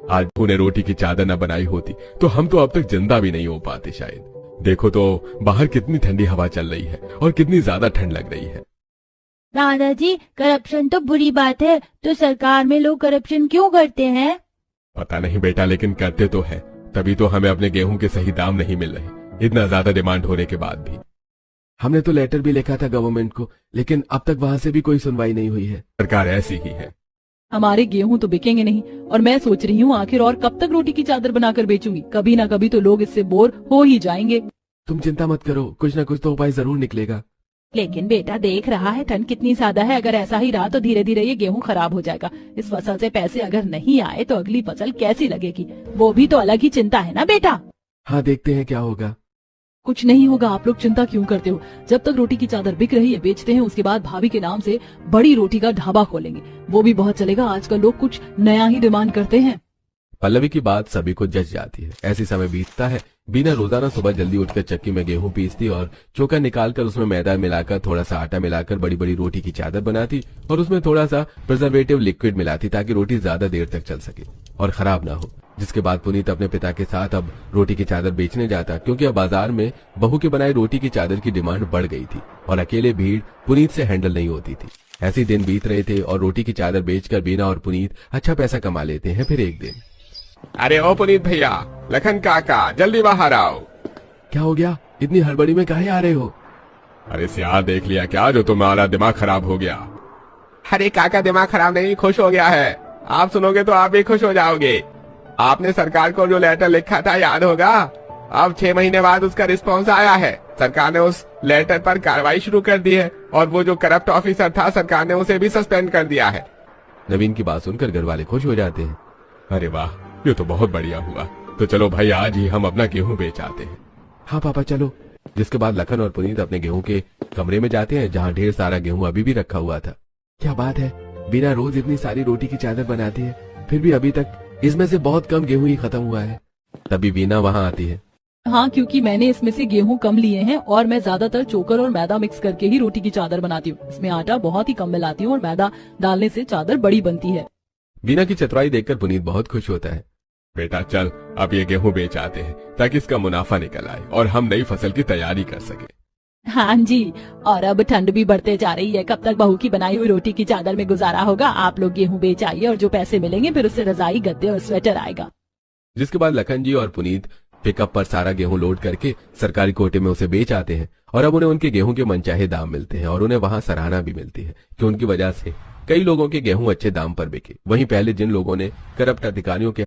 आज उन्हें रोटी की चादर न बनाई होती तो हम तो अब तक जिंदा भी नहीं हो पाते शायद। देखो तो बाहर कितनी ठंडी हवा चल रही है और कितनी ज्यादा ठंड लग रही है। दादाजी, करप्शन तो बुरी बात है, तो सरकार में लोग करप्शन क्यों करते हैं? पता नहीं बेटा, लेकिन करते तो है, तभी तो हमें अपने गेहूं के सही दाम नहीं मिल रहे, इतना ज्यादा डिमांड होने के बाद भी। हमने तो लेटर भी लिखा था गवर्नमेंट को, लेकिन अब तक वहाँ से भी कोई सुनवाई नहीं हुई है। सरकार ऐसी ही है। हमारे गेहूं तो बिकेंगे नहीं, और मैं सोच रही हूँ आखिर और कब तक रोटी की चादर बनाकर बेचूंगी। कभी ना कभी तो लोग इससे बोर हो ही जाएंगे। तुम चिंता मत करो, कुछ ना कुछ तो उपाय जरूर निकलेगा। लेकिन बेटा देख रहा है ठंड कितनी ज्यादा है, अगर ऐसा ही रहा तो धीरे धीरे ये गेहूं खराब हो जाएगा। इस फसल से पैसे अगर नहीं आए तो अगली फसल कैसी लगेगी, वो भी तो अलग ही चिंता है ना बेटा। हाँ, देखते हैं क्या होगा। कुछ नहीं होगा, आप लोग चिंता क्यों करते हो। जब तक रोटी की चादर बिक रही है बेचते हैं, उसके बाद भाभी के नाम से बड़ी रोटी का ढाबा खोलेंगे, वो भी बहुत चलेगा। आजकल लोग कुछ नया ही डिमांड करते हैं। पल्लवी की बात सभी को जच जाती है। ऐसी समय बीतता है। बीना रोजाना सुबह जल्दी उठकर चक्की में गेहूं पीसती और चोखा निकालकर उसमें मैदा मिलाकर थोड़ा सा आटा मिलाकर बड़ी बड़ी रोटी की चादर बनाती और उसमें थोड़ा सा प्रिजर्वेटिव लिक्विड मिलाती ताकि रोटी ज्यादा देर तक चल सके और खराब ना हो। जिसके बाद पुनीत अपने पिता के साथ अब रोटी की चादर बेचने जाता, क्योंकि अब बाजार में बहू की बनाई रोटी की चादर की डिमांड बढ़ गई थी और अकेले भीड़ पुनीत से हैंडल नहीं होती थी। ऐसे दिन बीत रहे थे और रोटी की चादर बेचकर बीना और पुनीत अच्छा पैसा कमा लेते हैं। फिर एक दिन, अरे ओ पुनीत भैया, लखन काका, जल्दी बाहर आओ। क्या हो गया? इतनी हड़बड़ी में काहे आ रहे हो? अरे सियार देख लिया क्या जो तुम्हारा दिमाग खराब हो गया? अरे काका, दिमाग खराब नहीं, खुश हो गया है। आप सुनोगे तो आप भी खुश हो जाओगे। आपने सरकार को जो लेटर लिखा था याद होगा, अब 6 महीने बाद उसका रिस्पॉन्स आया है। सरकार ने उस लेटर पर कार्रवाई शुरू कर दी है और वो जो करप्ट ऑफिसर था सरकार ने उसे भी सस्पेंड कर दिया है। नवीन की बात सुनकर घर वाले खुश हो जाते हैं। अरे वाह, ये तो बहुत बढ़िया हुआ। तो चलो भाई, आज ही हम अपना गेहूं बेच आते हैं। हाँ पापा, चलो। जिसके बाद लखन और पुनीत अपने गेहूं के कमरे में जाते हैं, जहाँ ढेर सारा गेहूं अभी भी रखा हुआ था। क्या बात है, बिना रोज इतनी सारी रोटी की चादर बनाती है, फिर भी अभी तक इसमें से बहुत कम गेहूं ही खत्म हुआ है। तभी वीना वहाँ आती है। हाँ, क्योंकि मैंने इसमें से गेहूं कम लिए हैं और मैं ज्यादातर चोकर और मैदा मिक्स करके ही रोटी की चादर बनाती हूँ। इसमें आटा बहुत ही कम मिलाती हूँ और मैदा डालने से चादर बड़ी बनती है। वीना की चतुराई देखकर पुनीत बहुत खुश होता है। बेटा चल, अब ये गेहूं बेच आते हैं ताकि इसका मुनाफा निकल आए और हम नई फसल की तैयारी कर सके। हाँ जी, और अब ठंड भी बढ़ते जा रही है, कब तक बहू की बनाई हुई रोटी की चादर में गुजारा होगा। आप लोग गेहूं बेच आइए और जो पैसे मिलेंगे फिर उससे रजाई, गद्दे और स्वेटर आएगा। जिसके बाद लखन जी और पुनीत पिकअप पर सारा गेहूं लोड करके सरकारी कोटे में उसे बेच आते हैं और अब उन्हें उनके गेहूं के मनचाहे दाम मिलते हैं और उन्हें वहां सराहना भी मिलती है कि उनकी वजह से कई लोगों के गेहूं अच्छे दाम पर बिके। वहीं पहले जिन लोगों ने करप्ट अधिकारियों के